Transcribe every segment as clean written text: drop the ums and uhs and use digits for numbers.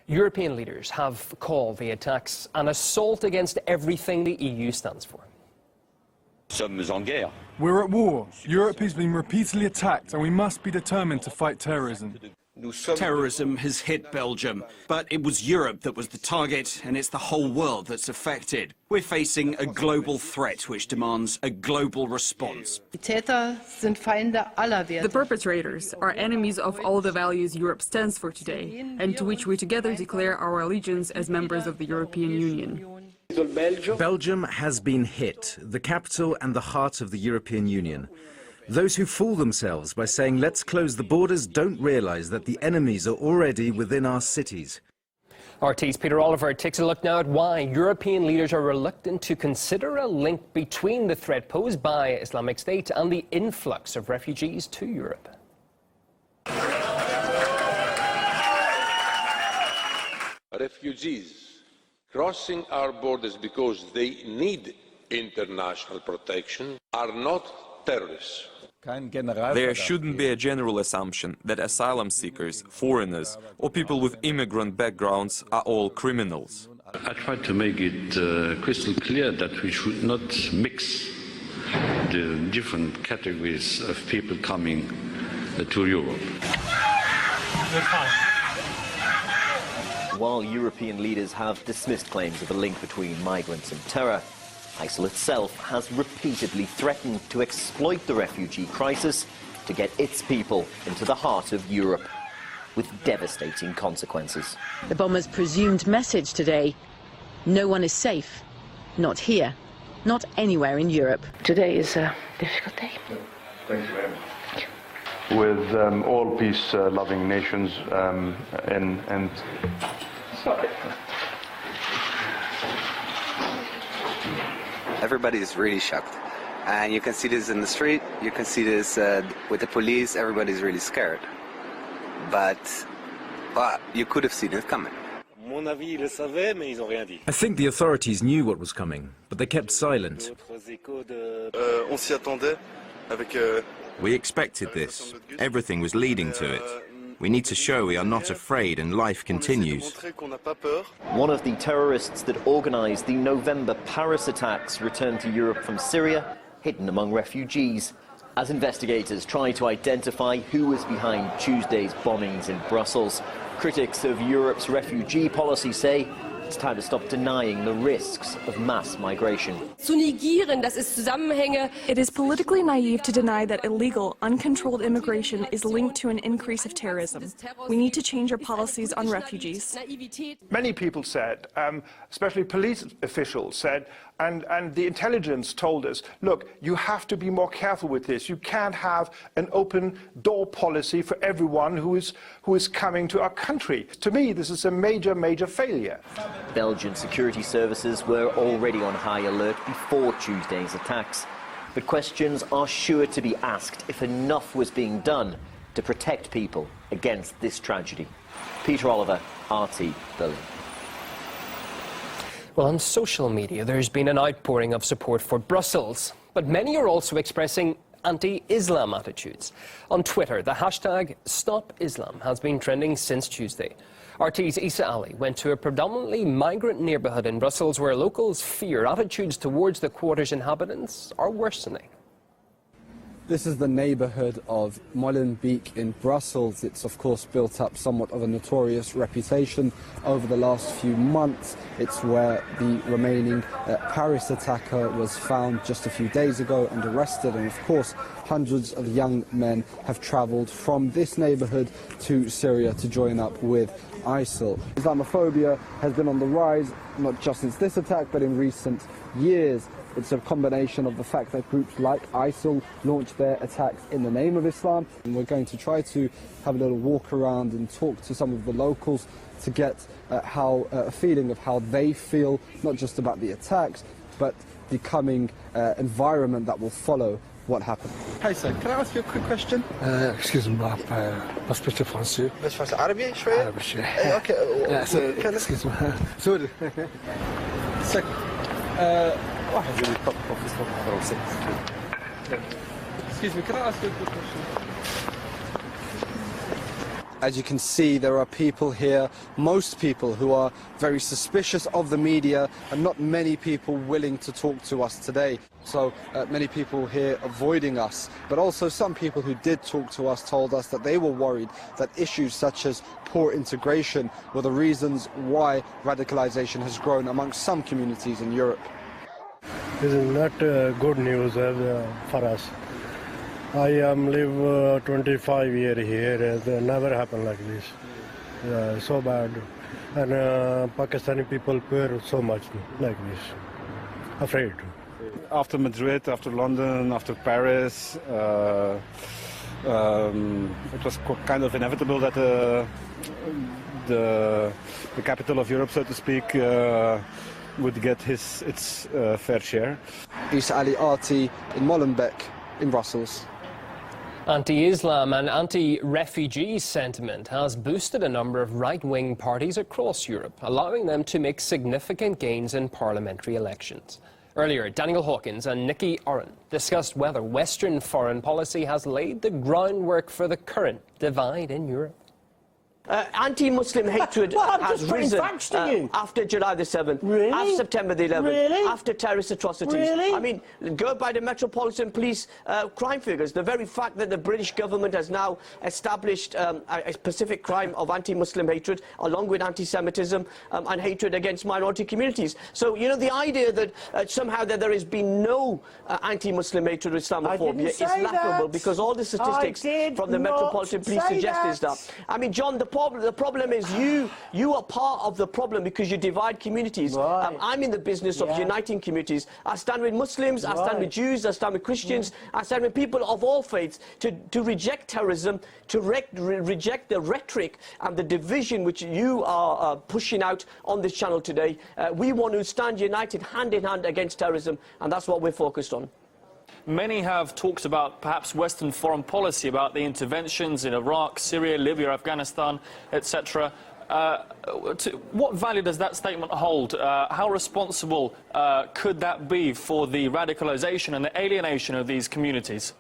European leaders have called the attacks an assault against everything the EU stands for. We're at war. Europe has been repeatedly attacked and we must be determined to fight terrorism. Terrorism has hit Belgium, but it was Europe that was the target, and it's the whole world that's affected. We're facing a global threat which demands a global response. The perpetrators are enemies of all the values Europe stands for today, and to which we together declare our allegiance as members of the European Union. Belgium has been hit, the capital and the heart of the European Union. Those who fool themselves by saying let's close the borders don't realise that the enemies are already within our cities. RT's Peter Oliver takes a look now at why European leaders are reluctant to consider a link between the threat posed by Islamic State and the influx of refugees to Europe. Refugees crossing our borders because they need international protection are not terrorists. There shouldn't be a general assumption that asylum seekers, foreigners, or people with immigrant backgrounds are all criminals. I tried to make it crystal clear that we should not mix the different categories of people coming to Europe. While European leaders have dismissed claims of a link between migrants and terror, ISIL itself has repeatedly threatened to exploit the refugee crisis to get its people into the heart of Europe, with devastating consequences. The bomber's presumed message today: no one is safe, not here, not anywhere in Europe. Today is a difficult day. Thank you very much. With all peace-loving nations and sorry. Everybody is really shocked, and you can see this in the street, you can see this with the police. Everybody's really scared, but you could have seen it coming. I think the authorities knew what was coming, but they kept silent. We expected this. Everything was leading to it. We need to show we are not afraid and life continues. One of the terrorists that organised the November Paris attacks returned to Europe from Syria, hidden among refugees, as investigators try to identify who was behind Tuesday's bombings in Brussels. Critics of Europe's refugee policy say it's time to stop denying the risks of mass migration. It is politically naive to deny that illegal, uncontrolled immigration is linked to an increase of terrorism. We need to change our policies on refugees. Many people said, especially police officials said, and the intelligence told us, look, you have to be more careful with this. You can't have an open door policy for everyone who is coming to our country. To me, this is a major, major failure. Belgian security services were already on high alert before Tuesday's attacks. But questions are sure to be asked if enough was being done to protect people against this tragedy. Peter Oliver, RT, Berlin. Well, on social media, there's been an outpouring of support for Brussels, but many are also expressing anti-Islam attitudes. On Twitter, the hashtag #StopIslam has been trending since Tuesday. RT's Issa Ali went to a predominantly migrant neighbourhood in Brussels where locals fear attitudes towards the quarter's inhabitants are worsening. This is the neighbourhood of Molenbeek in Brussels. It's of course built up somewhat of a notorious reputation over the last few months. It's where the remaining Paris attacker was found just a few days ago and arrested, and of course hundreds of young men have travelled from this neighbourhood to Syria to join up with ISIL. Islamophobia has been on the rise, not just since this attack, but in recent years. It's a combination of the fact that groups like ISIL launch their attacks in the name of Islam. And we're going to try to have a little walk around and talk to some of the locals to get a feeling of how they feel, not just about the attacks, but the coming environment that will follow what happened. Hi sir, can I ask you a quick question? Excuse me, pas speak French. بس فرنسي عربي شوية؟ عربي شوية. اوكي. Excuse me. Sorry. واحد من التوب اوفيس. Excuse me, can I ask you a quick question? As you can see, there are people here, most people who are very suspicious of the media, and not many people willing to talk to us today. So many people here avoiding us, but also some people who did talk to us told us that they were worried that issues such as poor integration were the reasons why radicalization has grown amongst some communities in Europe. This is not good news for us. I live 25 years here, it never happened like this. So bad. And Pakistani people were so much like this, afraid. After Madrid, after London, after Paris, it was kind of inevitable that the capital of Europe, so to speak, would get its fair share. Isa Ali Arti in Molenbeek in Brussels. Anti-Islam and anti-refugee sentiment has boosted a number of right-wing parties across Europe, allowing them to make significant gains in parliamentary elections. Earlier, Daniel Hawkins and Nikki Oren discussed whether Western foreign policy has laid the groundwork for the current divide in Europe. Anti-Muslim hatred has risen after July the 7th, after September the 11th, after terrorist atrocities. I mean, go by the Metropolitan Police crime figures. The very fact that the British government has now established a specific crime of anti-Muslim hatred, along with anti-Semitism and hatred against minority communities. So, you know, the idea that somehow that there has been no anti-Muslim hatred or Islamophobia is laughable, because all the statistics from the Metropolitan Police suggest that. I mean, John, the problem is you are part of the problem because you divide communities. I'm in the business of uniting communities. I stand with Muslims, I stand with Jews, I stand with Christians, I stand with people of all faiths to reject terrorism, to reject the rhetoric and the division which you are pushing out on this channel today. We want to stand united hand in hand against terrorism, and that's what we're focused on. Many have talked about perhaps Western foreign policy, about the interventions in Iraq, Syria, Libya, Afghanistan, etc. What value does that statement hold? How responsible could that be for the radicalization and the alienation of these communities?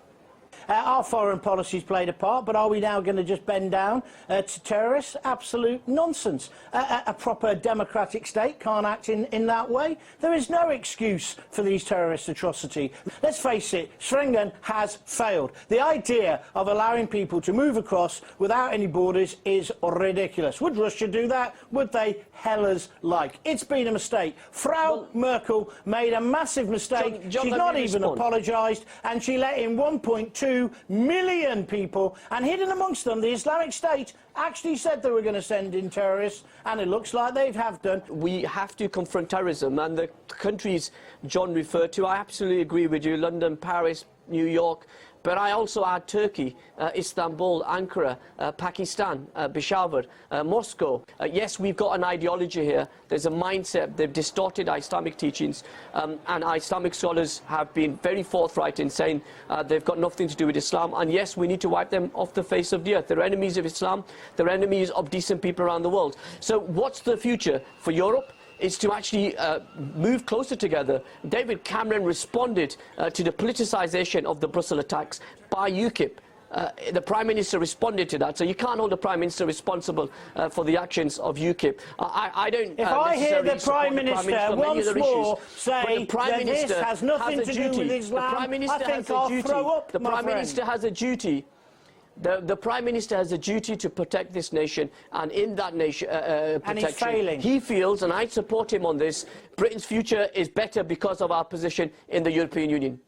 Our foreign policy's played a part, but are we now going to just bend down to terrorists? Absolute nonsense. A proper democratic state can't act in that way. There is no excuse for these terrorist atrocities. Let's face it, Schengen has failed. The idea of allowing people to move across without any borders is ridiculous. Would Russia do that? Would they? Hellers like. It's been a mistake. Frau Merkel made a massive mistake. She's not even apologised, and she let in 1.2 million people, and hidden amongst them, the Islamic State actually said they were going to send in terrorists, and it looks like they have done. We have to confront terrorism, and the countries John referred to, I absolutely agree with you, London, Paris, New York, but I also add Turkey, Istanbul, Ankara, Pakistan, Peshawar, Moscow. Yes, we've got an ideology here. There's a mindset. They've distorted our Islamic teachings, and our Islamic scholars have been very forthright in saying they've got nothing to do with Islam. And yes, we need to wipe them off the face of the earth. They're enemies of Islam. They're enemies of decent people around the world. So what's the future for Europe? Is to actually move closer together. David Cameron responded to the politicisation of the Brussels attacks by UKIP. The Prime Minister responded to that, so you can't hold the Prime Minister responsible for the actions of UKIP. I don't. If I hear the Prime Minister once more say that this has nothing to do with Islam, I think I'll throw up. The Prime Minister has a duty. The Prime Minister has a duty to protect this nation, and in that nation protection, and he's failing. He feels, and I support him on this, Britain's future is better because of our position in the European Union.